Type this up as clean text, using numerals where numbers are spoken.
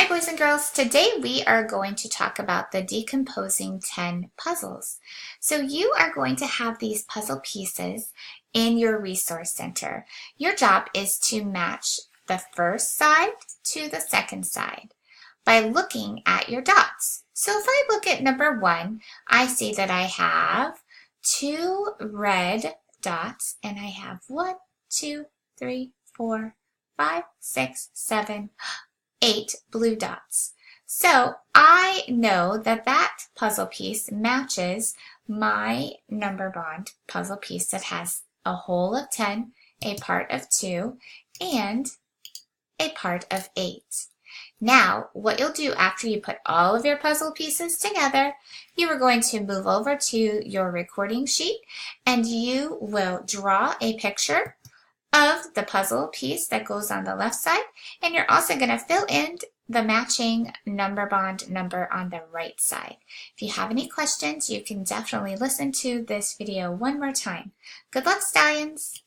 Hi boys and girls, today we are going to talk about the decomposing 10 puzzles. So you are going to have these puzzle pieces in your resource center. Your job is to match the first side to the second side by looking at your dots. So if I look at number 1, I see that I have 2 red dots and I have 1, 2, 3, 4, 5, 6, 7, 8 blue dots. So I know that that puzzle piece matches my number bond puzzle piece that has a whole of 10, a part of 2, and a part of 8. Now, what you'll do after you put all of your puzzle pieces together, you are going to move over to your recording sheet and you will draw a picture of the puzzle piece that goes on the left side, and you're also going to fill in the matching number bond number on the right side. If you have any questions, you can definitely listen to this video one more time. Good luck, Stallions!